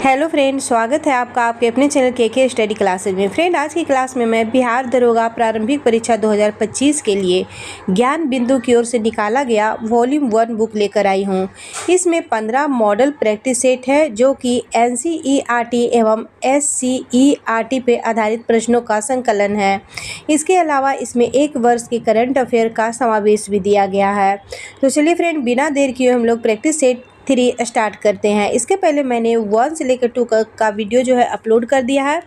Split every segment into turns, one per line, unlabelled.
Hello friend, स्वागत है आपका आपके अपने चैनल के स्टडी क्लासेज में। फ्रेंड, आज की क्लास में मैं बिहार दरोगा प्रारंभिक परीक्षा 2025 के लिए ज्ञान बिंदु की ओर से निकाला गया वॉल्यूम 1 बुक लेकर आई हूँ। इसमें 15 मॉडल प्रैक्टिस सेट है जो कि NCERT एवं SCERT पे आधारित प्रश्नों का संकलन है। इसके अलावा इसमें एक वर्ष के करंट अफेयर का समावेश भी दिया गया है। तो चलिए फ्रेंड, बिना देर किए हम लोग प्रैक्टिस सेट 3 स्टार्ट करते हैं। इसके पहले मैंने 1 से लेकर 2 का वीडियो जो है अपलोड कर दिया है।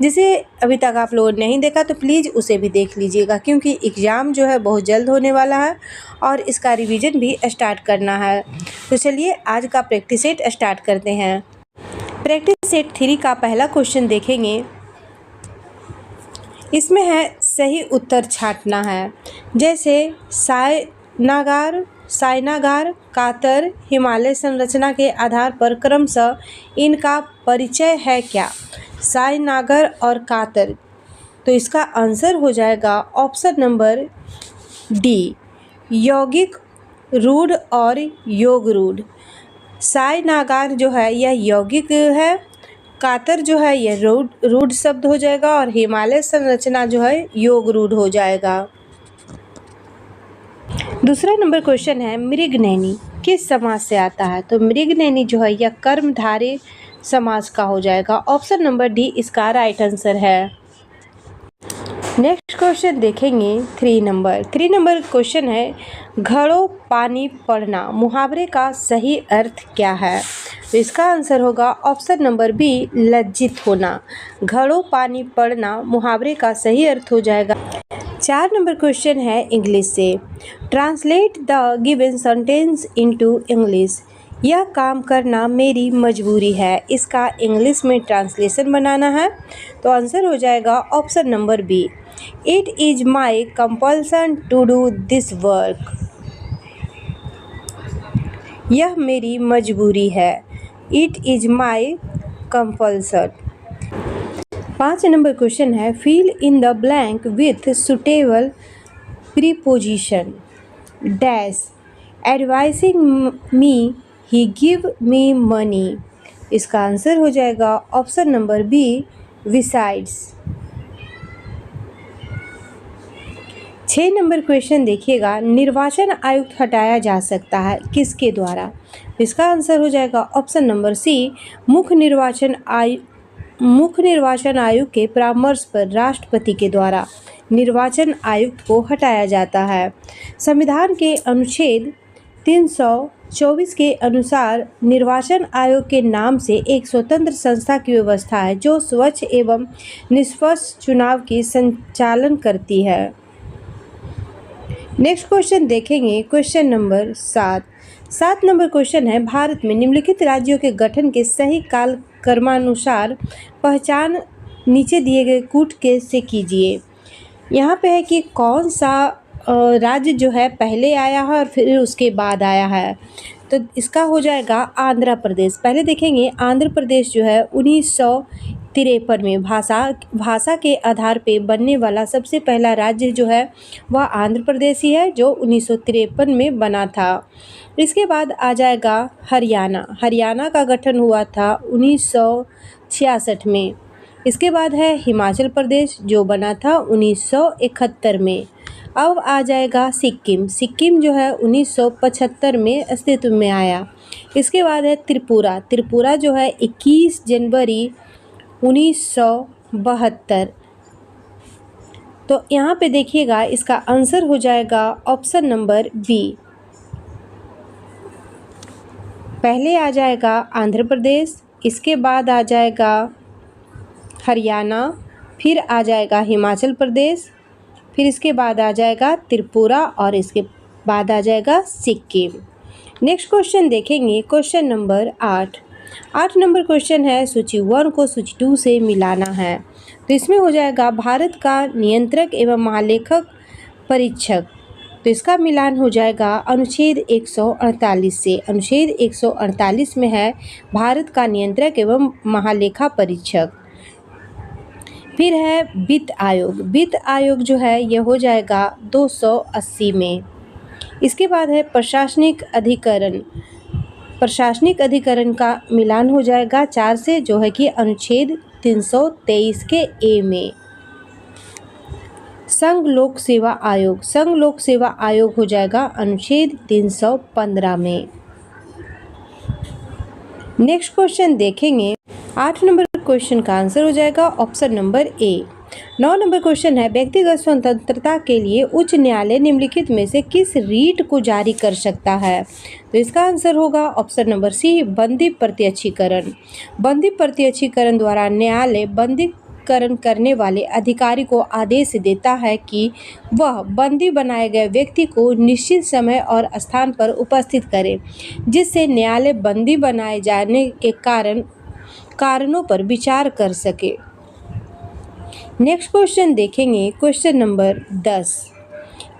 जिसे अभी तक आप लोगों ने नहीं देखा तो प्लीज़ उसे भी देख लीजिएगा, क्योंकि एग्ज़ाम जो है बहुत जल्द होने वाला है और इसका रिवीजन भी स्टार्ट करना है। तो चलिए आज का प्रैक्टिस सेट स्टार्ट करते हैं। प्रैक्टिस सेट 3 का पहला क्वेश्चन देखेंगे। इसमें है सही उत्तर छांटना है। जैसे सायनागार, कातर, हिमालय संरचना के आधार पर क्रमशः इनका परिचय है क्या? सायनागार और कातर। तो इसका आंसर हो जाएगा ऑप्शन नंबर डी, यौगिक रूढ़ और योग रूढ़। सायनागार जो है यह यौगिक है, कातर जो है यह रूढ़ शब्द हो जाएगा और हिमालय संरचना जो है योग रूढ़ हो जाएगा। दूसरा नंबर क्वेश्चन है मृगनयनी किस समाज से आता है? तो मृगनयनी जो है यह कर्मधारय समाज का हो जाएगा। ऑप्शन नंबर डी इसका राइट आंसर है। नेक्स्ट क्वेश्चन देखेंगे 3 नंबर क्वेश्चन है घड़ों पानी पड़ना मुहावरे का सही अर्थ क्या है? तो इसका आंसर होगा ऑप्शन नंबर बी, लज्जित होना। घड़ों पानी पड़ना मुहावरे का सही अर्थ हो जाएगा। 4 नंबर क्वेश्चन है इंग्लिश से। Translate the given sentence into English. यह काम करना मेरी मजबूरी है। इसका इंग्लिश में ट्रांसलेशन बनाना है। तो आंसर हो जाएगा option number B, it is my compulsion to do this work. यह मेरी मजबूरी है। It is my compulsion. 5 number question है fill in the blank with suitable preposition dash advising me he give me money. इसका answer हो जाएगा option number B, besides. 6 number question देखिएगा, निर्वाचन आयुक्त हटाया जा सकता है किसके द्वारा? इसका आंसर हो जाएगा ऑप्शन नंबर सी, मुख्य निर्वाचन आयुक्त के परामर्श पर राष्ट्रपति के द्वारा निर्वाचन आयुक्त को हटाया जाता है। संविधान के अनुच्छेद 324 के अनुसार निर्वाचन आयोग के नाम से एक स्वतंत्र संस्था की व्यवस्था है जो स्वच्छ एवं निष्पक्ष चुनाव की संचालन करती है। नेक्स्ट क्वेश्चन देखेंगे क्वेश्चन नंबर 7 नंबर क्वेश्चन है भारत में निम्नलिखित राज्यों के गठन के सही काल क्रमानुसार पहचान नीचे दिए गए कूट के से कीजिए। यहाँ पे है कि कौन सा राज्य जो है पहले आया है और फिर उसके बाद आया है। तो इसका हो जाएगा आंध्र प्रदेश। पहले देखेंगे आंध्र प्रदेश जो है 1953 में भाषा के आधार पे बनने वाला सबसे पहला राज्य जो है वह आंध्र प्रदेश ही है, जो 1953 में बना था। इसके बाद आ जाएगा हरियाणा का गठन हुआ था 1966 में। इसके बाद है हिमाचल प्रदेश जो बना था 1971 में। अब आ जाएगा सिक्किम जो है 1975 में अस्तित्व में आया। इसके बाद है त्रिपुरा जो है 21 जनवरी 1972। तो यहाँ पे देखिएगा इसका आंसर हो जाएगा ऑप्शन नंबर बी। पहले आ जाएगा आंध्र प्रदेश, इसके बाद आ जाएगा हरियाणा, फिर आ जाएगा हिमाचल प्रदेश, फिर इसके बाद आ जाएगा त्रिपुरा और इसके बाद आ जाएगा सिक्किम। नेक्स्ट क्वेश्चन देखेंगे क्वेश्चन नंबर 8 नंबर क्वेश्चन है सूची 1 को सूची 2 से मिलाना है। तो इसमें हो जाएगा भारत का नियंत्रक एवं महालेखक परीक्षक। तो इसका मिलान हो जाएगा अनुच्छेद 148 से। अनुच्छेद 148 में है भारत का नियंत्रक एवं महालेखा परीक्षक। फिर है वित्त आयोग जो है यह हो जाएगा 280 में। इसके बाद है प्रशासनिक अधिकरण प्रशासनिक अधिकरण का मिलान हो जाएगा 4 से, जो है कि अनुच्छेद 323 के ए में। संघ लोक सेवा आयोग, संघ लोक सेवा आयोग हो जाएगा अनुच्छेद 315 में। नेक्स्ट क्वेश्चन देखेंगे। 8 नंबर क्वेश्चन का आंसर हो जाएगा ऑप्शन नंबर ए। 9 नंबर क्वेश्चन है, व्यक्तिगत स्वतंत्रता के लिए उच्च न्यायालय निम्नलिखित में से किस रीट को जारी कर सकता है? तो इसका आंसर होगा ऑप्शन नंबर सी, बंदी प्रत्यक्षीकरण। बंदी प्रत्यक्षीकरण द्वारा न्यायालय बंदीकरण करने वाले अधिकारी को आदेश देता है कि वह बंदी बनाए गए व्यक्ति को निश्चित समय और स्थान पर उपस्थित करे, जिससे न्यायालय बंदी बनाए जाने के कारणों पर विचार कर सके। नेक्स्ट क्वेश्चन देखेंगे, क्वेश्चन नंबर 10।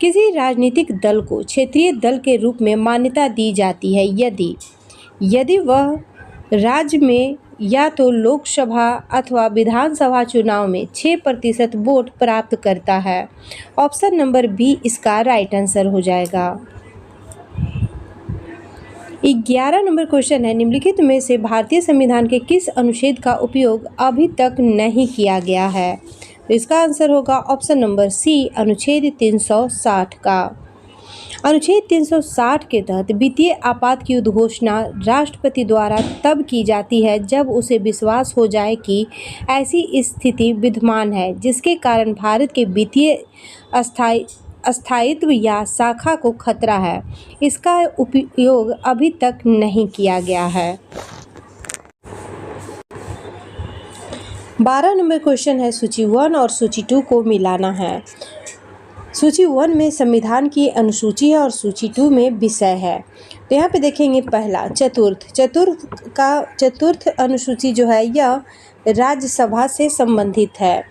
किसी राजनीतिक दल को क्षेत्रीय दल के रूप में मान्यता दी जाती है यदि वह राज्य में या तो लोकसभा अथवा विधानसभा चुनाव में 6% वोट प्राप्त करता है। ऑप्शन नंबर बी इसका राइट आंसर हो जाएगा। 11 नंबर क्वेश्चन है, निम्नलिखित में से भारतीय संविधान के किस अनुच्छेद का उपयोग अभी तक नहीं किया गया है? तो इसका आंसर होगा ऑप्शन नंबर सी, अनुच्छेद 360 का। अनुच्छेद 360 के तहत वित्तीय आपात की उद्घोषणा राष्ट्रपति द्वारा तब की जाती है जब उसे विश्वास हो जाए कि ऐसी स्थिति विद्यमान है जिसके कारण भारत के वित्तीय स्थायित्व या शाखा को खतरा है। इसका उपयोग अभी तक नहीं किया गया है। 12 नंबर क्वेश्चन है, सूची 1 और सूची 2 को मिलाना है। सूची 1 में संविधान की अनुसूची है और सूची 2 में विषय है। तो यहाँ पे देखेंगे पहला चतुर्थ अनुसूची जो है यह राज्यसभा से संबंधित है।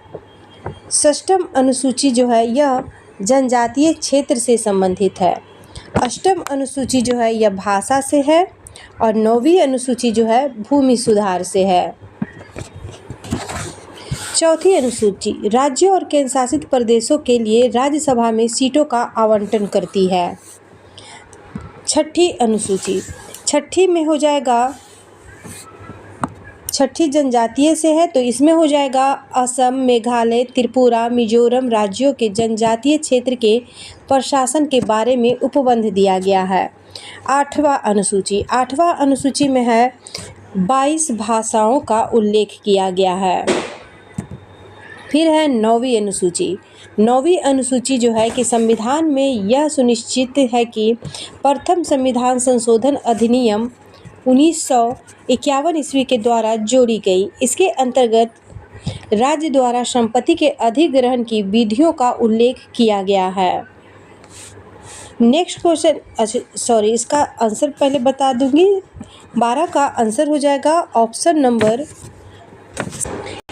षष्ठम अनुसूची जो है यह जनजातीय क्षेत्र से संबंधित है। अष्टम अनुसूची जो है यह भाषा से है और 9वीं अनुसूची जो है भूमि सुधार से है। चौथी अनुसूची राज्यों और केंद्र शासित प्रदेशों के लिए राज्यसभा में सीटों का आवंटन करती है। छठी अनुसूची, छठी में हो जाएगा, छठी जनजातीय से है तो इसमें हो जाएगा असम, मेघालय, त्रिपुरा, मिजोरम राज्यों के जनजातीय क्षेत्र के प्रशासन के बारे में उपबंध दिया गया है। 8वां अनुसूची में है 22 भाषाओं का उल्लेख किया गया है। फिर है 9वीं अनुसूची जो है कि संविधान में यह सुनिश्चित है कि प्रथम संविधान संशोधन अधिनियम 1951 ईस्वी के द्वारा जोड़ी गई। इसके अंतर्गत राज्य द्वारा संपत्ति के अधिग्रहण की विधियों का उल्लेख किया गया है। नेक्स्ट क्वेश्चन, इसका आंसर पहले बता दूंगी। 12 का आंसर हो जाएगा ऑप्शन नंबर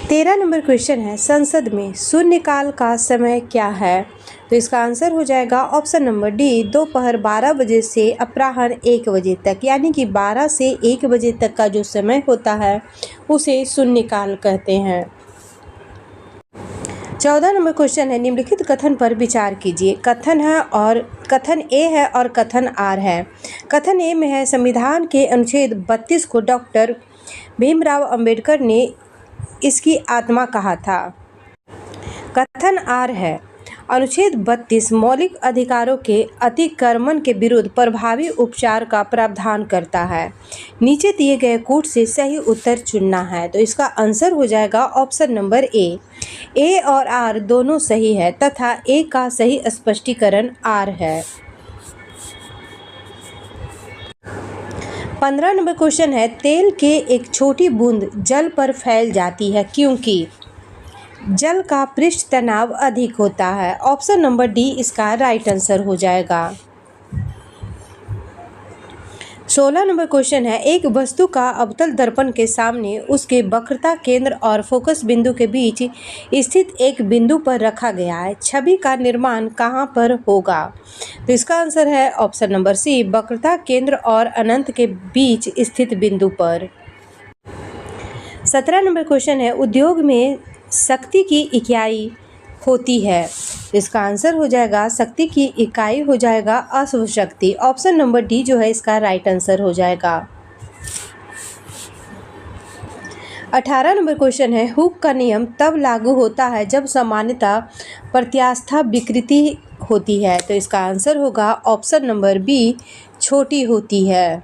13 नंबर क्वेश्चन है, संसद में शून्यकाल का समय क्या है? तो इसका आंसर हो जाएगा ऑप्शन नंबर डी, दोपहर 12 बजे से अपराह्न 1 बजे तक, यानी कि 12 से 1 बजे तक का जो समय होता है उसे शून्यकाल कहते हैं। 14 नंबर क्वेश्चन है, निम्नलिखित कथन पर विचार कीजिए। कथन ए है और कथन आर है। कथन ए में है, संविधान के अनुच्छेद 32 को डॉक्टर भीमराव अंबेडकर ने इसकी आत्मा कहा था। कथन आर है, अनुच्छेद 32 मौलिक अधिकारों के अतिक्रमण के विरुद्ध प्रभावी उपचार का प्रावधान करता है। नीचे दिए गए कूट से सही उत्तर चुनना है। तो इसका आंसर हो जाएगा ऑप्शन नंबर ए और आर दोनों सही है तथा ए का सही स्पष्टीकरण आर है। 15 नंबर क्वेश्चन है, तेल के एक छोटी बूंद जल पर फैल जाती है क्योंकि जल का पृष्ठ तनाव अधिक होता है। ऑप्शन नंबर डी इसका राइट आंसर हो जाएगा। 16 नंबर क्वेश्चन है, एक वस्तु का अवतल दर्पण के सामने उसके वक्रता केंद्र और फोकस बिंदु के बीच स्थित एक बिंदु पर रखा गया है। छवि का निर्माण कहाँ पर होगा? तो इसका आंसर है ऑप्शन नंबर सी, वक्रता केंद्र और अनंत के बीच स्थित बिंदु पर। 17 नंबर क्वेश्चन है, उद्योग में शक्ति की इकाई होती है। इसका आंसर हो जाएगा, शक्ति की इकाई हो जाएगा अश्व शक्ति। ऑप्शन नंबर डी जो है इसका राइट आंसर हो जाएगा। 18 नंबर क्वेश्चन है, हुक का नियम तब लागू होता है जब सामान्यतः प्रत्यास्था विकृति होती है। तो इसका आंसर होगा ऑप्शन नंबर बी, छोटी होती है।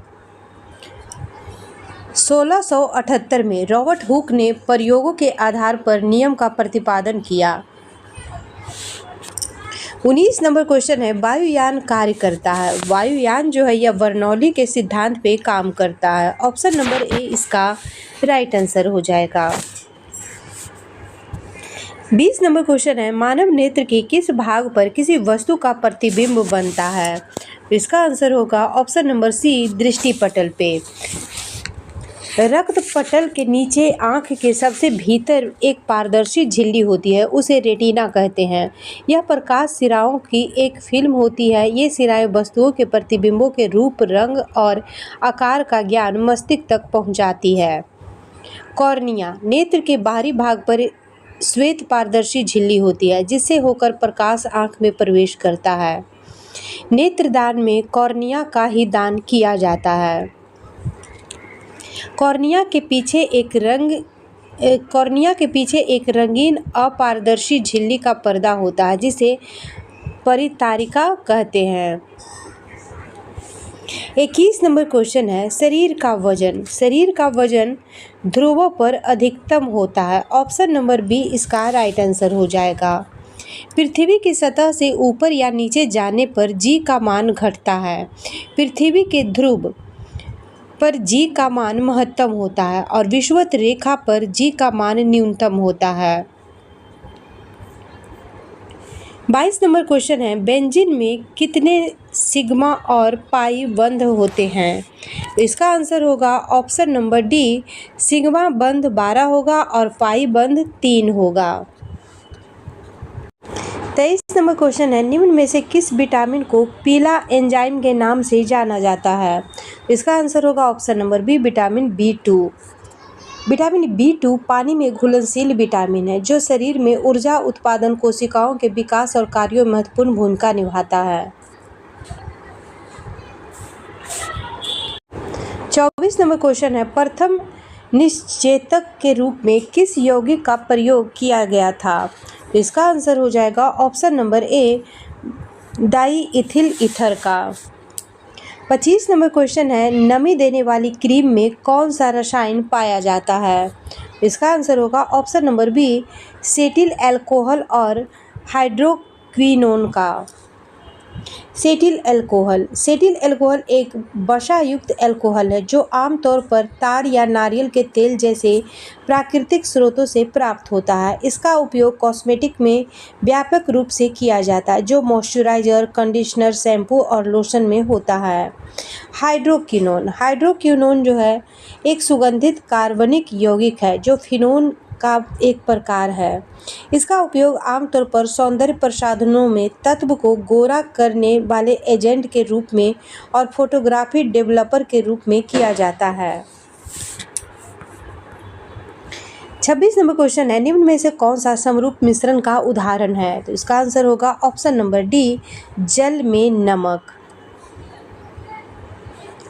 1678 में रॉबर्ट हुक ने प्रयोगों के आधार पर नियम का प्रतिपादन किया। 19 नंबर क्वेश्चन है, वायुयान कार्य करता है। वायुयान जो है यह बर्नौली के सिद्धांत पे काम करता है। ऑप्शन नंबर ए इसका राइट आंसर हो जाएगा। 20 नंबर क्वेश्चन है, मानव नेत्र के किस भाग पर किसी वस्तु का प्रतिबिंब बनता है। इसका आंसर होगा ऑप्शन नंबर सी, दृष्टिपटल पे। रक्त पटल के नीचे आँख के सबसे भीतर एक पारदर्शी झिल्ली होती है, उसे रेटिना कहते हैं। यह प्रकाश सिराओं की एक फिल्म होती है। ये सिराएं वस्तुओं के प्रतिबिंबों के रूप, रंग और आकार का ज्ञान मस्तिष्क तक पहुंचाती है। कॉर्निया नेत्र के बाहरी भाग पर श्वेत पारदर्शी झिल्ली होती है, जिससे होकर प्रकाश आँख में प्रवेश करता है। नेत्रदान में कॉर्निया का ही दान किया जाता है। कॉर्निया के पीछे एक रंगीन अपारदर्शी झिल्ली का पर्दा होता है, जिसे परितारिका कहते हैं। 21 नंबर क्वेश्चन है, शरीर का वजन ध्रुवों पर अधिकतम होता है। ऑप्शन नंबर बी इसका राइट आंसर हो जाएगा। पृथ्वी की सतह से ऊपर या नीचे जाने पर जी का मान घटता है। पृथ्वी के ध्रुव पर जी का मान महत्तम होता है और विषुवत रेखा पर जी का मान न्यूनतम होता है। 22 नंबर क्वेश्चन है, बेंजीन में कितने सिग्मा और पाई बंध होते हैं। इसका आंसर होगा ऑप्शन नंबर डी, सिग्मा बंध 12 होगा और पाई बंध 3 होगा। 23 नंबर क्वेश्चन है, निम्न में से किस विटामिन को पीला एंजाइम के नाम से जाना जाता है। इसका आंसर होगा option number B, vitamin B2। Vitamin B2 पानी में घुलनशील विटामिन है, जो शरीर में ऊर्जा उत्पादन, कोशिकाओं के विकास और कार्यों में महत्वपूर्ण भूमिका निभाता है। 24 नंबर क्वेश्चन है, प्रथम निश्चेतक के रूप में किस यौगिक का प्रयोग किया गया था। इसका आंसर हो जाएगा ऑप्शन नंबर ए, डाईइथिल ईथर का। 25 नंबर क्वेश्चन है, नमी देने वाली क्रीम में कौन सा रसायन पाया जाता है। इसका आंसर होगा option number B, cetyl alcohol और हाइड्रोक्विनोन का। सेटिल अल्कोहल एक वसायुक्त अल्कोहल है, जो आमतौर पर ताड़ या नारियल के तेल जैसे प्राकृतिक स्रोतों से प्राप्त होता है। इसका उपयोग कॉस्मेटिक में व्यापक रूप से किया जाता है, जो मॉइस्चराइजर, कंडीशनर, शैम्पू और लोशन में होता है। हाइड्रोक्विनोन जो है एक सुगंधित कार्बनिक यौगिक है, जो फिनोल का एक प्रकार है। इसका उपयोग आमतौर पर सौंदर्य प्रसाधनों में तत्व को गोरा करने वाले एजेंट के रूप में और फोटोग्राफी डेवलपर के रूप में किया जाता है। 26 नंबर क्वेश्चन है, निम्न में से कौन सा समरूप मिश्रण का उदाहरण है। तो इसका आंसर होगा ऑप्शन नंबर डी, जल में नमक।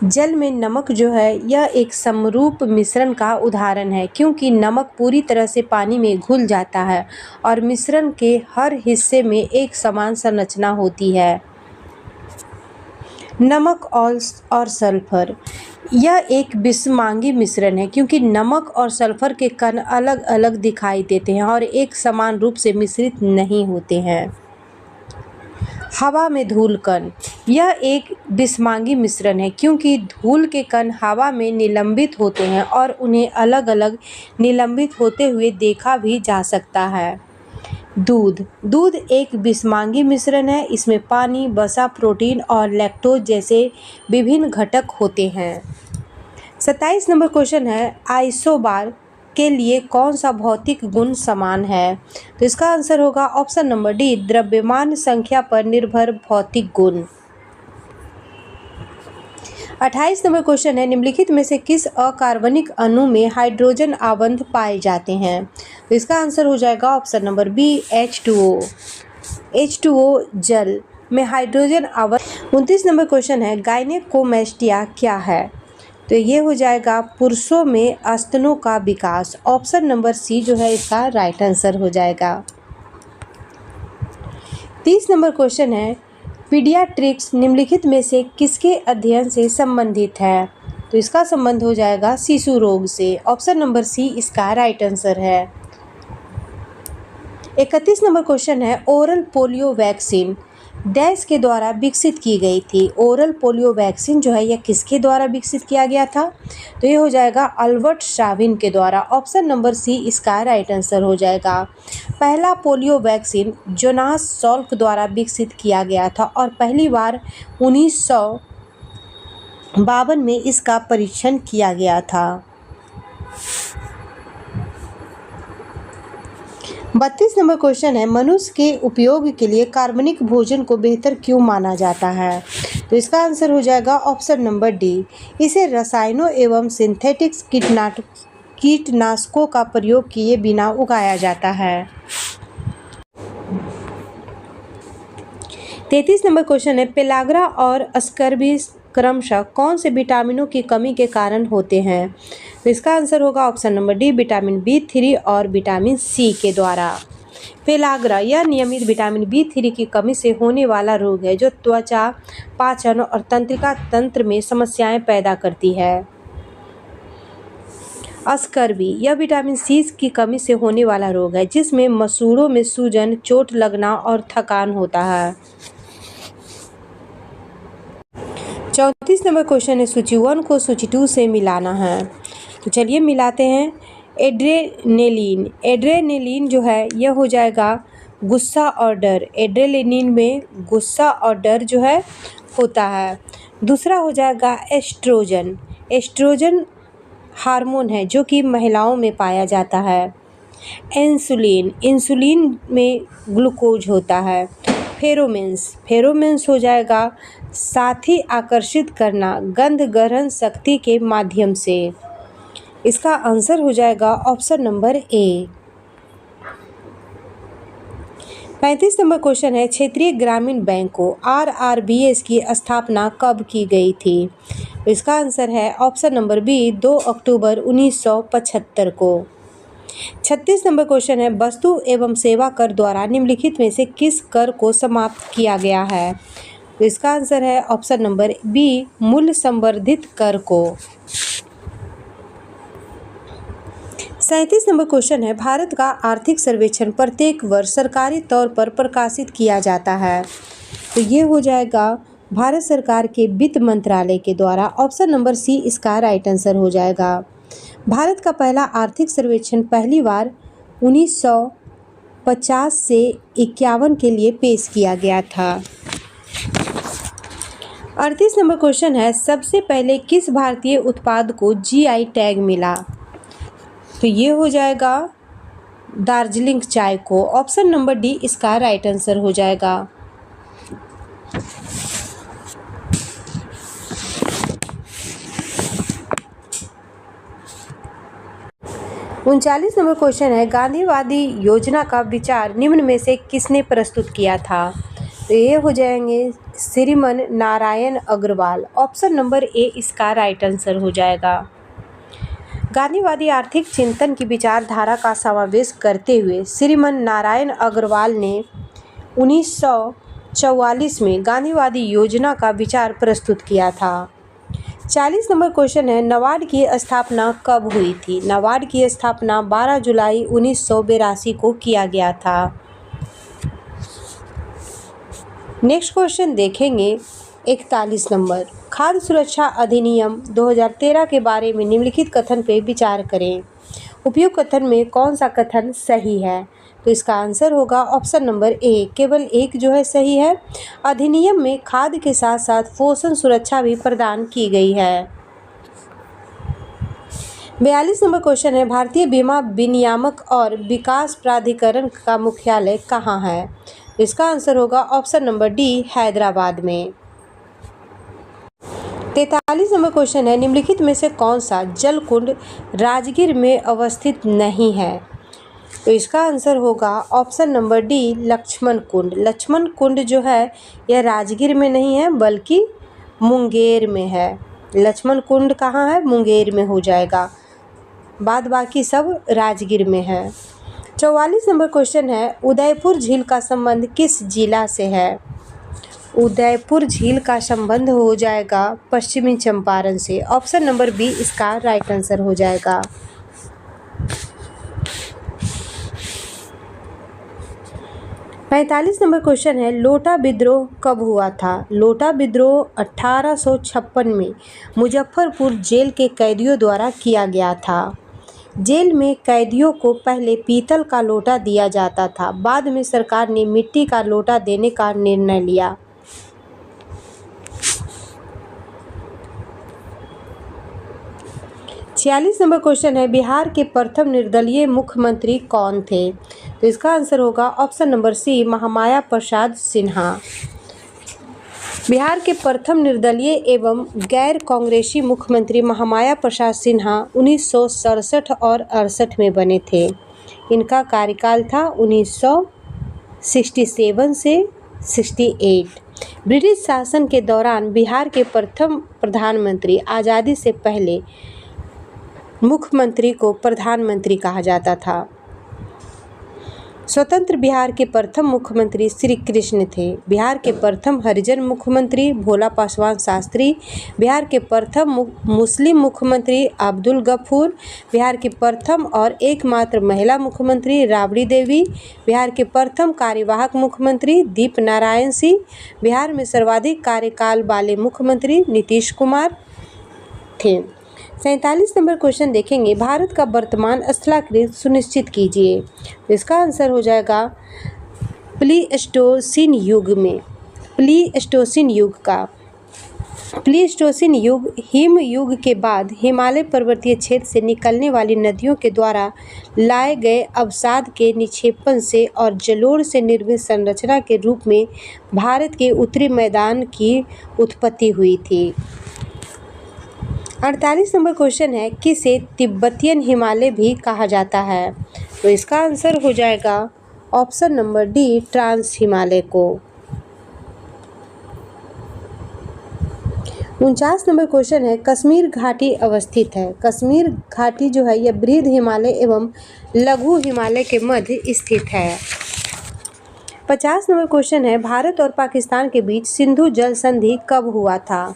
जल में नमक जो है यह एक समरूप मिश्रण का उदाहरण है, क्योंकि नमक पूरी तरह से पानी में घुल जाता है और मिश्रण के हर हिस्से में एक समान संरचना होती है। नमक और सल्फर, यह एक विषमांगी मिश्रण है, क्योंकि नमक और सल्फर के कण अलग अलग दिखाई देते हैं और एक समान रूप से मिश्रित नहीं होते हैं। हवा में धूल कण, यह एक विषमांगी मिश्रण है, क्योंकि धूल के कण हवा में निलंबित होते हैं और उन्हें अलग अलग निलंबित होते हुए देखा भी जा सकता है। दूध एक विषमांगी मिश्रण है। इसमें पानी, वसा, प्रोटीन और लैक्टोज जैसे विभिन्न घटक होते हैं। 27 नंबर क्वेश्चन है, आइसोबार के लिए कौन सा भौतिक गुण समान है। तो इसका आंसर होगा ऑप्शन नंबर डी, द्रव्यमान संख्या पर निर्भर भौतिक गुण। 28 नंबर क्वेश्चन है, निम्नलिखित में से किस अकार्बनिक अणु में हाइड्रोजन आबंध पाए जाते हैं। तो इसका आंसर हो जाएगा ऑप्शन नंबर बी, H2O जल में हाइड्रोजन आबंध। 29 नंबर क्वेश्चन है, गायनेकोमैस्टिया क्या है। तो ये हो जाएगा पुरुषों में स्तनों का विकास। ऑप्शन नंबर सी जो है इसका राइट आंसर हो जाएगा। 30 नंबर क्वेश्चन है, पीडियाट्रिक्स निम्नलिखित में से किसके अध्ययन से संबंधित है? तो इसका संबंध हो जाएगा शिशु रोग से। ऑप्शन नंबर सी इसका राइट आंसर है। 31 नंबर क्वेश्चन है, ओरल पोलियो वैक्सीन डैश के द्वारा विकसित की गई थी। ओरल पोलियो वैक्सीन जो है यह किसके द्वारा विकसित किया गया था? तो ये हो जाएगा अल्बर्ट शाविन के द्वारा। ऑप्शन नंबर सी इसका राइट आंसर हो जाएगा। पहला पोलियो वैक्सीन जोनास सॉल्क द्वारा विकसित किया गया था और पहली बार 1952 में इसका परीक्षण किया गया था। 32 नंबर क्वेश्चन है, मनुष्य के उपयोग के लिए कार्बनिक भोजन को बेहतर क्यों माना जाता है? तो इसका आंसर हो जाएगा ऑप्शन नंबर डी। इसे रसायनों एवं सिंथेटिक्स कीटनाशकों का प्रयोग किए बिना उगाया जाता है। 33 नंबर क्वेश्चन है, पेलाग्रा और स्कर्बिस क्रमशः कौन से विटामिनों की कमी के कारण होते हैं? तो इसका आंसर होगा option number D, vitamin B3 और विटामिन सी के द्वारा। पेलाग्रा यह नियमित विटामिन B3 की कमी से होने वाला रोग है जो त्वचा, पाचन और तंत्रिका तंत्र में समस्याएं पैदा करती है। स्कर्वी यह विटामिन सी की कमी से होने वाला रोग है जिसमें मसूड़ों में सूजन, चोट लगना और थकान होता है। 34 नंबर क्वेश्चन है, सूची 1 को सूची 2 से मिलाना है। तो चलिए मिलाते हैं। एड्रेनेलिन जो है यह हो जाएगा गुस्सा और डर। एड्रेनेलिन में गुस्सा और डर जो है होता है। दूसरा हो जाएगा एस्ट्रोजन। एस्ट्रोजन हार्मोन है जो कि महिलाओं में पाया जाता है। इंसुलिन में ग्लूकोज होता है। फेरोमेंस हो जाएगा साथी आकर्षित करना गंध ग्रहण शक्ति के माध्यम से। इसका आंसर हो जाएगा ऑप्शन नंबर ए। 35 नंबर क्वेश्चन है, क्षेत्रीय ग्रामीण बैंकों RRBS की स्थापना कब की गई थी? तो इसका आंसर है ऑप्शन नंबर बी, 2 अक्टूबर 1975 को। 36 नंबर क्वेश्चन है, वस्तु एवं सेवा कर द्वारा निम्नलिखित में से किस कर को समाप्त किया गया है? तो इसका आंसर है ऑप्शन नंबर बी, मूल्य संवर्धित कर को। 37 नंबर क्वेश्चन है, भारत का आर्थिक सर्वेक्षण प्रत्येक वर्ष सरकारी तौर पर प्रकाशित किया जाता है। तो ये हो जाएगा भारत सरकार के वित्त मंत्रालय के द्वारा। ऑप्शन नंबर सी इसका राइट आंसर हो जाएगा। भारत का पहला आर्थिक सर्वेक्षण पहली बार 1950 से 51 के लिए पेश किया गया था। 38 नंबर क्वेश्चन है, सबसे पहले किस भारतीय उत्पाद को GI टैग मिला? तो ये हो जाएगा दार्जिलिंग चाय को। ऑप्शन नंबर डी इसका राइट आंसर हो जाएगा। 39 नंबर क्वेश्चन है, गांधीवादी योजना का विचार निम्न में से किसने प्रस्तुत किया था? तो ये हो जाएंगे Shriman Narayan Agarwal. Option number A इसका राइट आंसर हो जाएगा। गांधीवादी आर्थिक चिंतन की विचारधारा का समावेश करते हुए श्रीमन नारायण अग्रवाल ने 1944 में गांधीवादी योजना का विचार प्रस्तुत किया था। 40 नंबर क्वेश्चन है, नाबार्ड की स्थापना कब हुई थी? नाबार्ड की स्थापना 12 जुलाई 1982 को किया गया था। नेक्स्ट क्वेश्चन देखेंगे 41 नंबर, खाद्य सुरक्षा अधिनियम 2013 के बारे में निम्नलिखित कथन पे विचार करें। उपयुक्त कथन में कौन सा कथन सही है? तो इसका आंसर होगा ऑप्शन नंबर ए, केवल एक जो है सही है। अधिनियम में खाद्य के साथ साथ पोषण सुरक्षा भी प्रदान की गई है। 42 नंबर क्वेश्चन है, भारतीय बीमा विनियामक और विकास प्राधिकरण का मुख्यालय कहाँ है? इसका आंसर होगा ऑप्शन नंबर डी, हैदराबाद में। 43 नंबर क्वेश्चन है, निम्नलिखित में से कौन सा जल कुंड राजगीर में अवस्थित नहीं है? तो इसका आंसर होगा ऑप्शन नंबर डी, लक्ष्मण कुंड। लक्ष्मण कुंड जो है यह राजगीर में नहीं है बल्कि मुंगेर में है। लक्ष्मण कुंड कहाँ है? मुंगेर में हो जाएगा। बाद बाकी सब राजगीर में है। 44 नंबर क्वेश्चन है, उदयपुर झील का संबंध किस जिला से है? उदयपुर झील का संबंध हो जाएगा पश्चिमी चंपारण से। ऑप्शन नंबर बी इसका राइट आंसर हो जाएगा। 45 नंबर क्वेश्चन है, लोटा विद्रोह कब हुआ था? लोटा विद्रोह 1856 में मुजफ्फरपुर जेल के कैदियों द्वारा किया गया था। जेल में कैदियों को पहले पीतल का लोटा दिया जाता था, बाद में सरकार ने मिट्टी का लोटा देने का निर्णय लिया। छियालीस नंबर क्वेश्चन है, बिहार के प्रथम निर्दलीय मुख्यमंत्री कौन थे? तो इसका आंसर होगा option number C Mahamaya Prasad Sinha. Bihar के प्रथम निर्दलीय एवं गैर कांग्रेसी मुख्यमंत्री महामाया प्रसाद सिन्हा 1967 और 68 में बने थे। इनका कार्यकाल था 1967 से 68। ब्रिटिश शासन के दौरान बिहार के प्रथम प्रधानमंत्री, आज़ादी से पहले मुख्यमंत्री को प्रधानमंत्री कहा जाता था। स्वतंत्र बिहार के प्रथम मुख्यमंत्री श्री कृष्ण थे। बिहार के प्रथम हरिजन मुख्यमंत्री भोला पासवान शास्त्री। बिहार के प्रथम मुस्लिम मुख्यमंत्री अब्दुल गफूर। बिहार के प्रथम और एकमात्र महिला मुख्यमंत्री राबड़ी देवी। बिहार के प्रथम कार्यवाहक मुख्यमंत्री दीप नारायण सिंह। बिहार में सर्वाधिक कार्यकाल वाले मुख्यमंत्री नीतीश कुमार थे। 47 नंबर क्वेश्चन देखेंगे, भारत का वर्तमान स्थलाकृत सुनिश्चित कीजिए। इसका आंसर हो जाएगा प्लीस्टोसिन युग में। प्लीस्टोसिन युग का प्लीस्टोसिन युग हिम युग के बाद हिमालय पर्वतीय क्षेत्र से निकलने वाली नदियों के द्वारा लाए गए अवसाद के निक्षेपण से और जलोढ़ से निर्मित संरचना के रूप में भारत के उत्तरी मैदान की उत्पत्ति हुई थी। 48 नंबर क्वेश्चन है, किसे तिब्बतियन हिमालय भी कहा जाता है? तो इसका आंसर हो जाएगा option number D trans Himalaya को। 49 नंबर क्वेश्चन है, कश्मीर घाटी अवस्थित है। कश्मीर घाटी जो है यह बृहद हिमालय एवं लघु हिमालय के मध्य स्थित है। 50 नंबर क्वेश्चन है, भारत और पाकिस्तान के बीच सिंधु जल संधि कब हुआ था?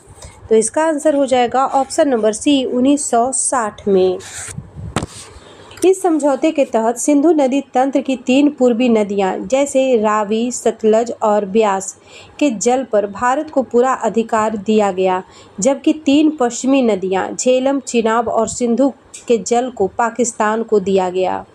तो इसका आंसर हो जाएगा ऑप्शन नंबर सी 1960 में। इस समझौते के तहत सिंधु नदी तंत्र की 3 पूर्वी नदियां जैसे रावी, सतलज और ब्यास के जल पर भारत को पूरा अधिकार दिया गया, जबकि 3 पश्चिमी नदियां झेलम, चिनाब और सिंधु के जल को पाकिस्तान को दिया गया।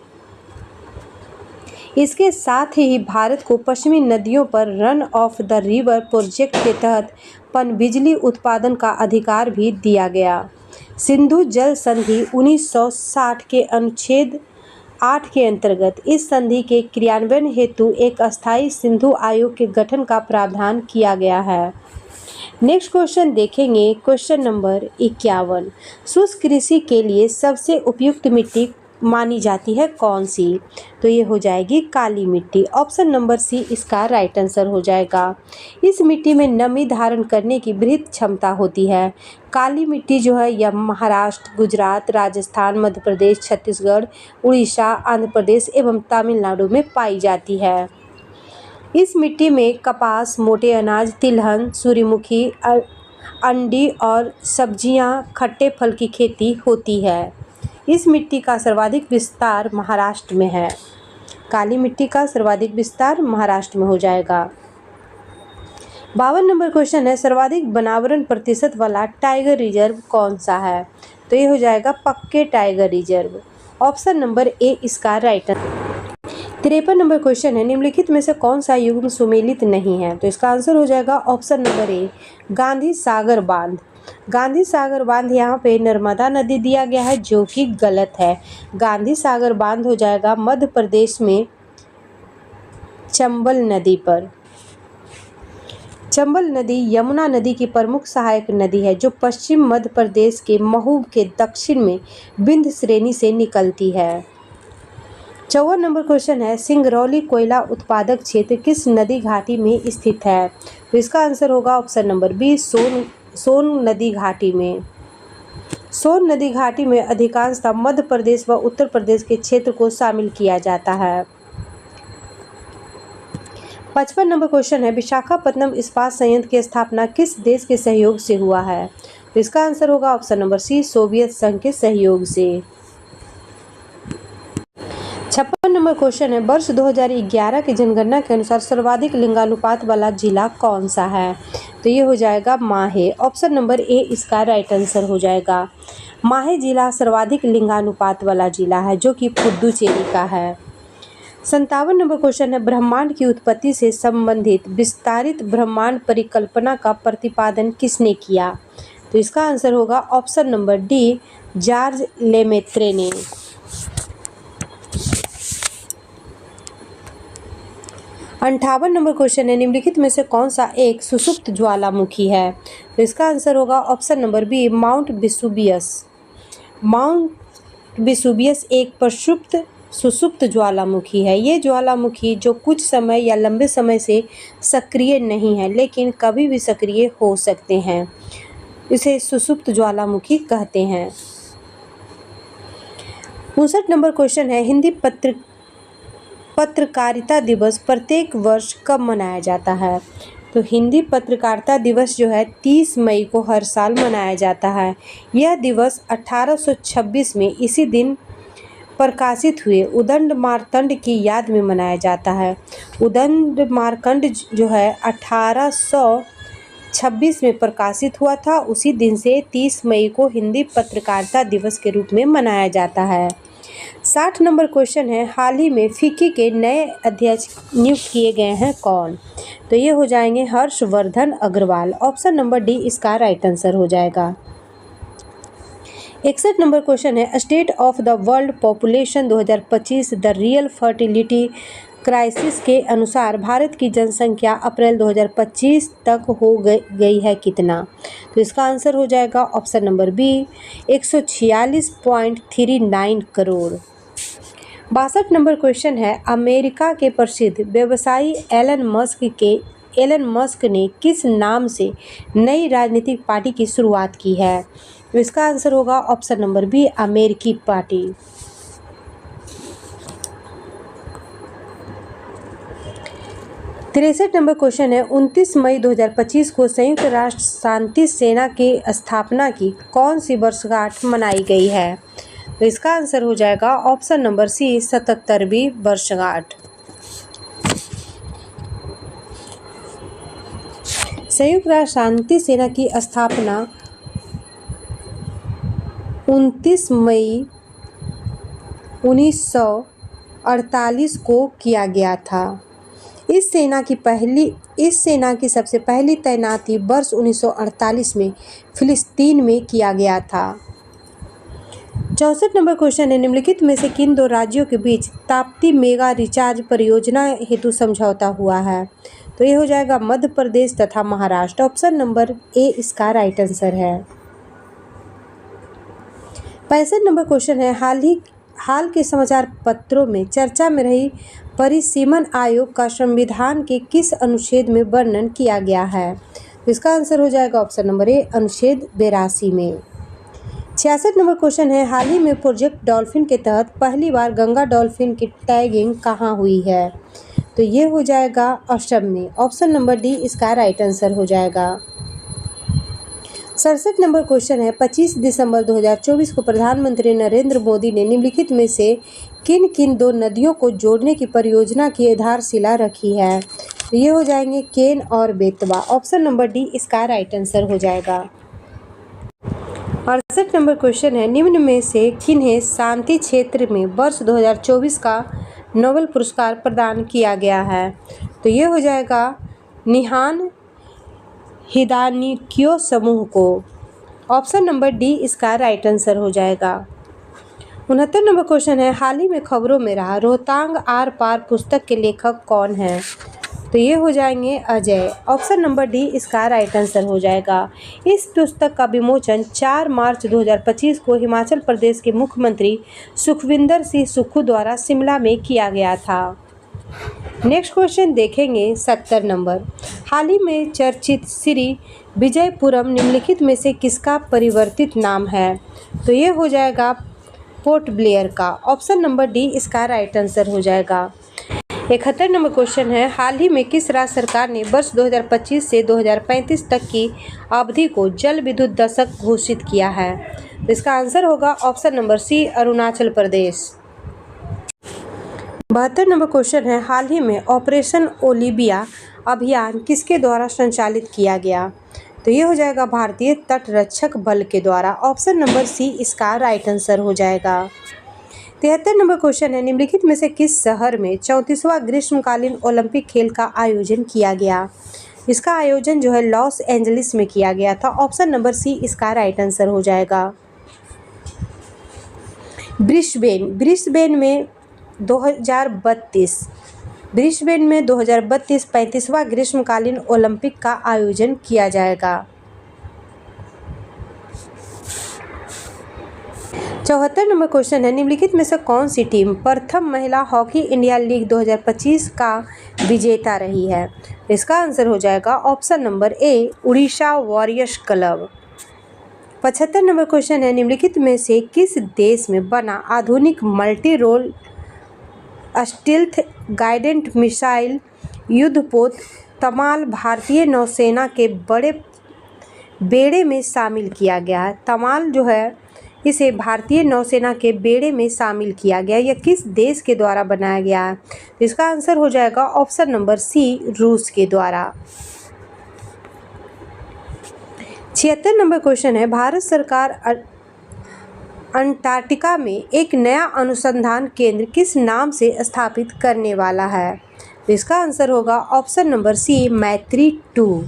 इसके साथ ही भारत को पश्चिमी नदियों पर run of the river project के तहत पनबिजली उत्पादन का अधिकार भी दिया गया। सिंधु जल संधि 1960 के अनुच्छेद 8 के अंतर्गत इस संधि के क्रियान्वयन हेतु एक अस्थायी सिंधु आयोग के गठन का प्रावधान किया गया है। नेक्स्ट क्वेश्चन देखेंगे, क्वेश्चन नंबर 51। शुष्क कृषि के लिए सबसे उपयुक्त मिट्टी मानी जाती है कौन सी? तो ये हो जाएगी काली मिट्टी। ऑप्शन नंबर सी इसका राइट आंसर हो जाएगा। इस मिट्टी में नमी धारण करने की बृहत क्षमता होती है। काली मिट्टी जो है यह महाराष्ट्र, गुजरात, राजस्थान, मध्य प्रदेश, छत्तीसगढ़, उड़ीसा, आंध्र प्रदेश एवं तमिलनाडु में पाई जाती है। इस मिट्टी में कपास, मोटे अनाज, तिलहन, सूर्यमुखी, अंडी और सब्जियां, खट्टे फल की खेती होती है। इस मिट्टी का सर्वाधिक विस्तार महाराष्ट्र में है। काली मिट्टी का सर्वाधिक विस्तार महाराष्ट्र में हो जाएगा। 52 नंबर क्वेश्चन है, सर्वाधिक वनावरण प्रतिशत वाला टाइगर रिजर्व कौन सा है? तो ये हो जाएगा पक्के tiger reserve. Option number A इसका राइट आंसर। 53 नंबर क्वेश्चन है, निम्नलिखित में से कौन सा युग्म सुमेलित नहीं है? तो इसका आंसर हो जाएगा ऑप्शन नंबर ए गांधी सागर बांध। गांधी सागर बांध यहाँ पे नर्मदा नदी दिया गया है जो कि गलत है। गांधी सागर बांध हो जाएगा मध्य प्रदेश में चंबल नदी पर। चंबल नदी यमुना नदी की प्रमुख सहायक नदी है जो पश्चिम मध्य प्रदेश के महू के दक्षिण में विंध्य श्रेणी से निकलती है। 54 नंबर क्वेश्चन है, सिंगरौली कोयला उत्पादक क्षेत्र किस नदी घाटी में स्थित है? तो इसका आंसर होगा ऑप्शन नंबर बी सोन नदी घाटी में। सोन नदी घाटी में अधिकांशतः मध्य प्रदेश व उत्तर प्रदेश के क्षेत्र को शामिल किया जाता है। 55 नंबर क्वेश्चन है, विशाखापत्तनम इस्पात संयंत्र की स्थापना किस देश के सहयोग से हुआ है? तो इसका आंसर होगा ऑप्शन नंबर सी, सोवियत संघ के सहयोग से। 56 नंबर क्वेश्चन है, वर्ष 2011 की जनगणना के अनुसार सर्वाधिक लिंगानुपात वाला जिला कौन सा है? तो ये हो जाएगा माहे। ऑप्शन नंबर ए इसका राइट आंसर हो जाएगा। माहे जिला सर्वाधिक लिंगानुपात वाला जिला है, जो कि पुडुचेरी का है। 57 नंबर क्वेश्चन है, ब्रह्मांड की उत्पत्ति से संबंधित विस्तारित ब्रह्मांड परिकल्पना का प्रतिपादन किसने किया? तो इसका आंसर होगा option number D, George Lemaître ने। 58 नंबर क्वेश्चन है, निम्नलिखित में से कौन सा एक सुषुप्त ज्वालामुखी है? तो इसका आंसर होगा option number B, Mount Vesuvius. Mount Vesuvius एक प्रक्षुब्ध सुषुप्त ज्वालामुखी है। ये ज्वालामुखी जो कुछ समय या लंबे समय से सक्रिय नहीं है, लेकिन कभी भी सक्रिय हो सकते हैं, इसे सुषुप्त ज्वालामुखी कहते हैं। 59 नंबर क्वेश्चन है, हिंदी पत्रकारिता दिवस प्रत्येक वर्ष कब मनाया जाता है? तो हिंदी पत्रकारिता दिवस जो है 30 मई को हर साल मनाया जाता है। यह दिवस 1826 में इसी दिन प्रकाशित हुए उदंड मार्तंड की याद में मनाया जाता है। उदंड मार्तंड जो है 1826 में प्रकाशित हुआ था। उसी दिन से 30 मई को हिंदी पत्रकारिता दिवस के रूप में मनाया जाता है। 60 नंबर क्वेश्चन है, हाल ही में फिक्की के नए अध्यक्ष नियुक्त किए गए हैं कौन? तो ये हो जाएंगे Harshvardhan Agarwal. Option number D इसका राइट आंसर हो जाएगा। 61 नंबर क्वेश्चन है, State of the World Population 2025 The Real Fertility Crisis के अनुसार भारत की जनसंख्या अप्रैल 2025 तक हो गई है कितना? तो इसका आंसर हो जाएगा option number B, 146.39 crore. 62 number question है, अमेरिका के प्रसिद्ध व्यवसायी एलन मस्क ने किस नाम से नई राजनीतिक पार्टी की शुरुआत की है? तो इसका आंसर होगा ऑप्शन नंबर बी, अमेरिकी पार्टी। 63 नंबर क्वेश्चन है, 29 मई 2025 को संयुक्त राष्ट्र शांति सेना की स्थापना की कौन सी वर्षगांठ मनाई गई है? तो इसका आंसर हो जाएगा ऑप्शन नंबर सी, 77वीं वर्षगांठ। संयुक्त राष्ट्र शांति सेना की स्थापना 29 मई 1948 को किया गया था। इस सेना की सबसे पहली तैनाती वर्ष 1948 में फिलिस्तीन में किया गया था। 64 नंबर क्वेश्चन है, निम्नलिखित में से किन दो राज्यों के बीच ताप्ती मेगा रिचार्ज परियोजना हेतु समझौता हुआ है? तो ये हो जाएगा मध्य प्रदेश तथा महाराष्ट्र। ऑप्शन नंबर ए इसका राइट आंसर है। 65 नंबर क्वेश्चन है, हाल के समाचार पत्रों में चर्चा में रही परिसीमन आयोग का संविधान के किस अनुच्छेद में वर्णन किया गया है? तो इसका आंसर हो जाएगा ऑप्शन नंबर ए, अनुच्छेद 82 में। 66 नंबर क्वेश्चन है, हाल ही में प्रोजेक्ट डॉल्फिन के तहत पहली बार गंगा डॉल्फिन की टैगिंग कहाँ हुई है? तो ये हो जाएगा असम में। ऑप्शन नंबर डी इसका राइट आंसर हो जाएगा। 67 नंबर क्वेश्चन है, 25 दिसंबर 2024 को प्रधानमंत्री नरेंद्र मोदी ने निम्नलिखित में से किन किन दो नदियों को जोड़ने की परियोजना की आधारशिला रखी है? तो ये हो जाएंगे केन और बेतवा। ऑप्शन नंबर डी इसका राइट आंसर हो जाएगा। 68 नंबर क्वेश्चन है, निम्न में से किन्हें शांति क्षेत्र में वर्ष 2024 का नोबेल पुरस्कार प्रदान किया गया है? तो ये हो जाएगा निहान हिदानिक्यो समूह को। ऑप्शन नंबर डी इसका राइट आंसर हो जाएगा। 69 नंबर क्वेश्चन है, हाल ही में खबरों में रहा रोहतांग आर पार पुस्तक के लेखक कौन हैं? तो ये हो जाएंगे अजय। ऑप्शन नंबर डी इसका राइट आंसर हो जाएगा। इस पुस्तक का विमोचन 4 मार्च 2025 को हिमाचल प्रदेश के मुख्यमंत्री सुखविंदर सिंह सुक्खू द्वारा शिमला में किया गया था। नेक्स्ट क्वेश्चन देखेंगे 70 नंबर, हाल ही में चर्चित श्री विजयपुरम निम्नलिखित में से किसका परिवर्तित नाम है? तो ये हो जाएगा पोर्ट ब्लेयर का। ऑप्शन नंबर डी इसका राइट आंसर हो जाएगा। 71 नंबर क्वेश्चन है, हाल ही में किस राज्य सरकार ने वर्ष 2025 से 2035 तक की अवधि को जल विद्युत दशक घोषित किया है? तो इसका आंसर होगा option number C Arunachal Pradesh. 72 number question है, हाल ही में ऑपरेशन ओलिविया अभियान किसके द्वारा संचालित किया गया? तो ये हो जाएगा भारतीय तटरक्षक बल के द्वारा। ऑप्शन नंबर सी इसका राइट आंसर हो जाएगा। 73 नंबर क्वेश्चन है, निम्नलिखित में से किस शहर में 34वां ग्रीष्मकालीन ओलंपिक खेल का आयोजन किया गया? इसका आयोजन जो है लॉस एंजलिस में किया गया था। ऑप्शन नंबर सी इसका राइट आंसर हो जाएगा। ब्रिस्बेन में 2032 35वां ग्रीष्मकालीन ओलंपिक का आयोजन किया जाएगा। 74 नंबर क्वेश्चन है, निम्नलिखित में से कौन सी टीम प्रथम महिला हॉकी इंडिया लीग 2025 का विजेता रही है? इसका आंसर हो जाएगा option number A Orissa warriors club. 75 number question है, निम्नलिखित में से किस देश में बना आधुनिक multi role stealth guided missile युद्धपोत तमाल भारतीय नौसेना के बड़े बेड़े में शामिल किया गया है? तमाल जो है इसे भारतीय नौसेना के बेड़े में शामिल किया गया। यह किस देश के द्वारा बनाया गया है? तो इसका आंसर हो जाएगा ऑप्शन नंबर सी रूस के द्वारा। 76 नंबर क्वेश्चन है, भारत सरकार अंटार्कटिका में एक नया अनुसंधान केंद्र किस नाम से स्थापित करने वाला है? तो इसका आंसर होगा ऑप्शन नंबर सी मैत्री 2।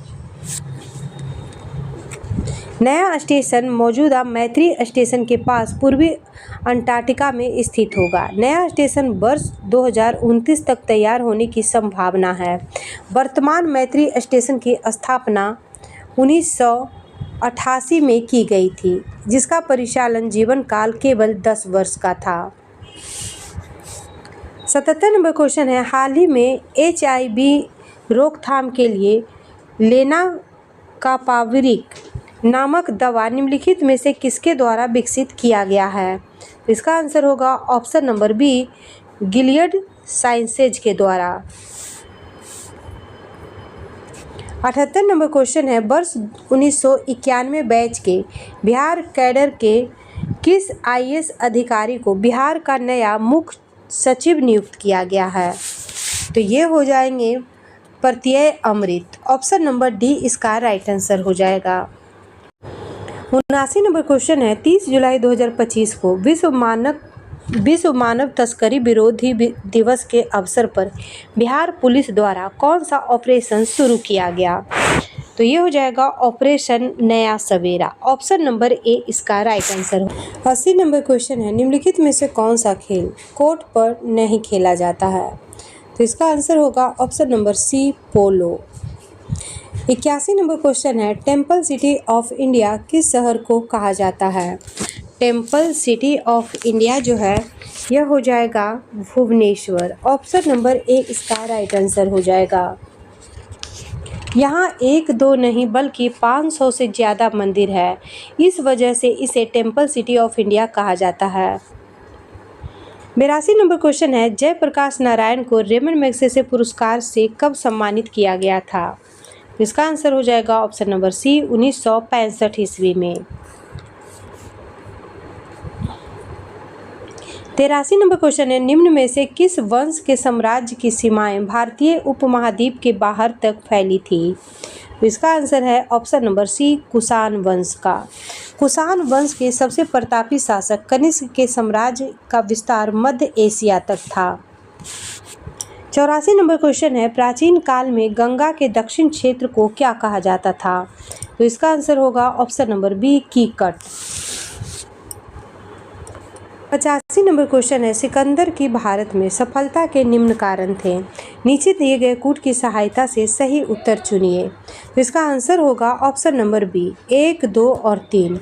नया स्टेशन मौजूदा मैत्री स्टेशन के पास पूर्वी अंटार्कटिका में स्थित होगा। नया स्टेशन वर्ष 2029 तक तैयार होने की संभावना है। वर्तमान मैत्री स्टेशन की स्थापना 1988 में की गई थी, जिसका परिचालन जीवन काल केवल 10 वर्ष का था। 77 नंबर क्वेश्चन है, हाल ही में HIV रोकथाम के लिए लेनाकापाविर नामक दवा निम्नलिखित में से किसके द्वारा विकसित किया गया है? इसका आंसर होगा option number B Gilead Sciences के द्वारा। 78 नंबर क्वेश्चन है, वर्ष 1991 बैच के बिहार कैडर के किस IAS अधिकारी को बिहार का नया मुख्य सचिव नियुक्त किया गया है? तो ये हो जाएंगे प्रत्यय अमृत। ऑप्शन नंबर डी इसका राइट आंसर हो जाएगा। 79 नंबर क्वेश्चन है, 30 जुलाई 2025 को विश्व मानव तस्करी विरोधी दिवस के अवसर पर बिहार पुलिस द्वारा कौन सा ऑपरेशन शुरू किया गया? तो ये हो जाएगा ऑपरेशन नया सवेरा। ऑप्शन नंबर ए इसका राइट आंसर हो। 80 नंबर क्वेश्चन है, निम्नलिखित में से कौन सा खेल कोर्ट पर नहीं खेला जाता है? तो इसका आंसर होगा ऑप्शन नंबर सी पोलो। 81 नंबर क्वेश्चन है, टेम्पल सिटी ऑफ इंडिया किस शहर को कहा जाता है? टेम्पल सिटी ऑफ इंडिया जो है यह हो जाएगा भुवनेश्वर। ऑप्शन नंबर ए इसका राइट आंसर हो जाएगा। यहाँ 1-2 नहीं बल्कि 500 से ज़्यादा मंदिर है, इस वजह से इसे टेम्पल सिटी ऑफ इंडिया कहा जाता है। 82 नंबर क्वेश्चन है, जयप्रकाश नारायण को रेमन मैगसेसे पुरस्कार से कब सम्मानित किया गया था? इसका आंसर हो जाएगा ऑप्शन नंबर सी 1965 ईस्वी में। 83 नंबर क्वेश्चन है, निम्न में से किस वंश के साम्राज्य की सीमाएं भारतीय उपमहाद्वीप के बाहर तक फैली थी? इसका आंसर है ऑप्शन नंबर सी कुषाण वंश का। कुषाण वंश के सबसे प्रतापी शासक कनिष्क के साम्राज्य का विस्तार मध्य एशिया तक था। 84 नंबर क्वेश्चन है, प्राचीन काल में गंगा के दक्षिण क्षेत्र को क्या कहा जाता था? तो इसका आंसर होगा option number B Kikat. 85 number question है, सिकंदर की भारत में सफलता के निम्न कारण थे, नीचे दिए गए कूट की सहायता से सही उत्तर चुनिए। तो इसका आंसर होगा ऑप्शन नंबर बी 1, 2 और 3।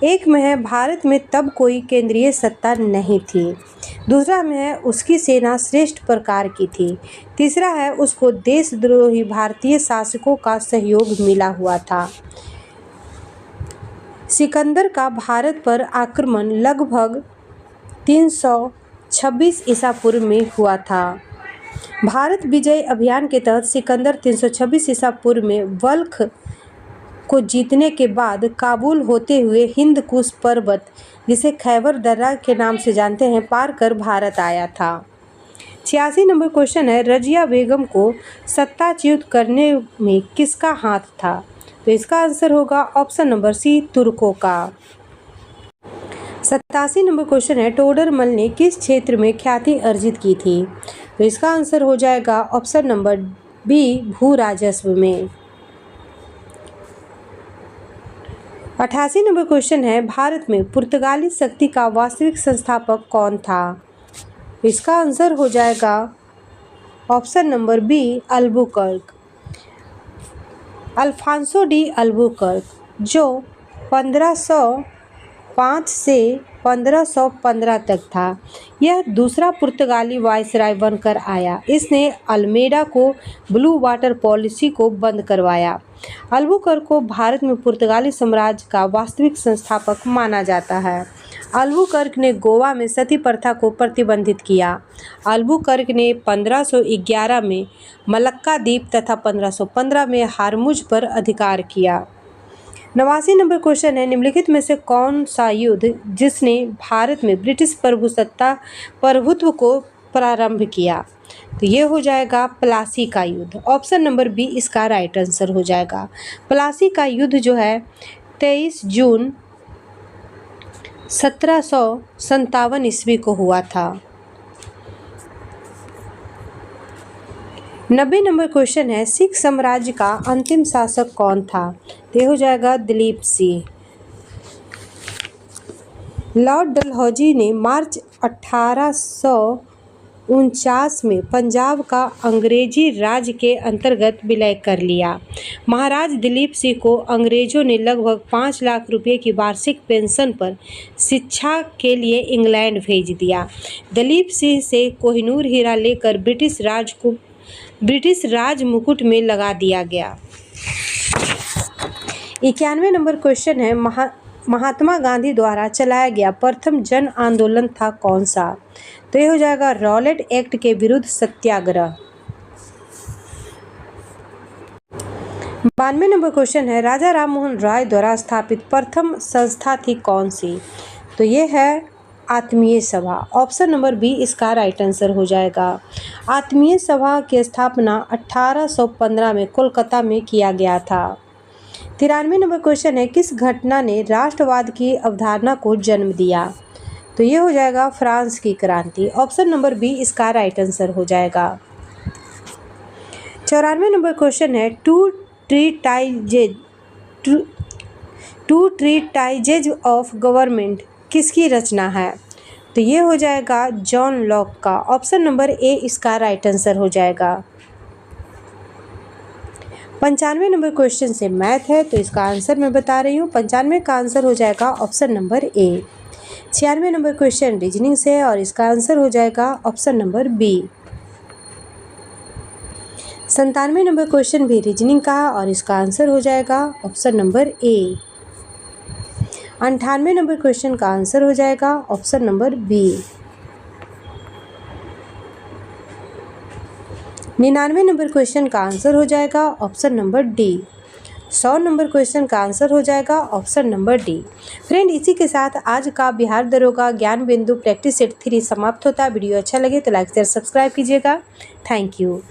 एक में है भारत में तब कोई केंद्रीय सत्ता नहीं थी। दूसरा में है उसकी सेना श्रेष्ठ प्रकार की थी। तीसरा है उसको देशद्रोही भारतीय शासकों का सहयोग मिला हुआ था। सिकंदर का भारत पर आक्रमण लगभग 326 ईसा पूर्व में हुआ था। भारत विजय अभियान के तहत सिकंदर 326 ईसा पूर्व में बल्ख को जीतने के बाद काबुल होते हुए हिंद कुश पर्वत, जिसे खैबर दर्रा के नाम से जानते हैं, पार कर भारत आया था। 86 नंबर क्वेश्चन है, रजिया बेगम को सत्ताच्युत करने में किसका हाथ था? तो इसका आंसर होगा ऑप्शन नंबर सी, तुर्कों का। 87 नंबर क्वेश्चन है, टोडरमल ने किस क्षेत्र में ख्याति अर्जित की थी? तो इसका आंसर हो जाएगा ऑप्शन नंबर बी, भू राजस्व में। 88 नंबर क्वेश्चन है, भारत में पुर्तगाली शक्ति का वास्तविक संस्थापक कौन था? इसका आंसर हो जाएगा option number B, Albuquerque. Alfonso de Albuquerque, जो 1505 से 1515 तक था, यह दूसरा पुर्तगाली वायसराय बनकर आया। इसने अल्मेडा को ब्लू वाटर पॉलिसी को बंद करवाया। अल्बुकर्क को भारत में पुर्तगाली साम्राज्य का वास्तविक संस्थापक माना जाता है। अल्बुकर्क ने गोवा में सती प्रथा को प्रतिबंधित किया। अल्बुकर्क ने 1511 में मलक्का द्वीप तथा 1515 में हारमुज पर अधिकार किया। 89 नंबर क्वेश्चन है, निम्नलिखित में से कौन सा युद्ध जिसने भारत में ब्रिटिश प्रभुत्व को प्रारंभ किया? तो ये हो जाएगा प्लासी का युद्ध। ऑप्शन नंबर बी इसका राइट आंसर हो जाएगा। प्लासी का युद्ध जो है 23 जून 1757 ईस्वी को हुआ था। 90 नंबर क्वेश्चन है, सिख साम्राज्य का अंतिम शासक कौन था? तो ये हो जाएगा दिलीप सिंह। लॉर्ड डलहौजी ने मार्च 1849 में पंजाब का अंग्रेजी राज के अंतर्गत विलय कर लिया। महाराज दिलीप सिंह को अंग्रेजों ने लगभग 5 लाख रुपए की वार्षिक पेंशन पर शिक्षा के लिए इंग्लैंड भेज दिया। दिलीप सिंह से कोहिनूर हीरा लेकर ब्रिटिश राज मुकुट में लगा दिया गया। 91 नंबर क्वेश्चन है, महात्मा गांधी द्वारा चलाया गया प्रथम जन आंदोलन था कौन सा? तो ये हो जाएगा रॉलेट एक्ट के विरुद्ध सत्याग्रह। 92 नंबर क्वेश्चन है, राजा राममोहन राय द्वारा स्थापित प्रथम संस्था थी कौन सी? तो ये है आत्मीय सभा। ऑप्शन नंबर बी इसका राइट आंसर हो जाएगा। आत्मीय सभा की स्थापना 1815 में कोलकाता में किया गया था। 93 नंबर क्वेश्चन है, किस घटना ने राष्ट्रवाद की अवधारणा को जन्म दिया? तो ये हो जाएगा फ्रांस की क्रांति। ऑप्शन नंबर बी इसका राइट आंसर हो जाएगा। 94 नंबर क्वेश्चन है, टू ट्रीटाइजेज ऑफ गवर्नमेंट किसकी रचना है? तो ये हो जाएगा जॉन लॉक का। ऑप्शन नंबर ए इसका राइट आंसर हो जाएगा। 95 नंबर क्वेश्चन से मैथ है, तो इसका आंसर मैं बता रही हूँ। 95 का आंसर हो जाएगा option number A. 96 number question reasoning से है और इसका आंसर हो जाएगा option number B. 97 number question भी रीजनिंग का है और इसका आंसर हो जाएगा option number A. 98 number question का आंसर हो जाएगा option number B. 99 number question का आंसर हो जाएगा option number D. 100 number question का आंसर हो जाएगा ऑप्शन नंबर डी। फ्रेंड, इसी के साथ आज का बिहार दरोगा ज्ञान बिंदु प्रैक्टिस सेट 3 समाप्त होता है। वीडियो अच्छा लगे तो लाइक शेयर सब्सक्राइब कीजिएगा। Thank you.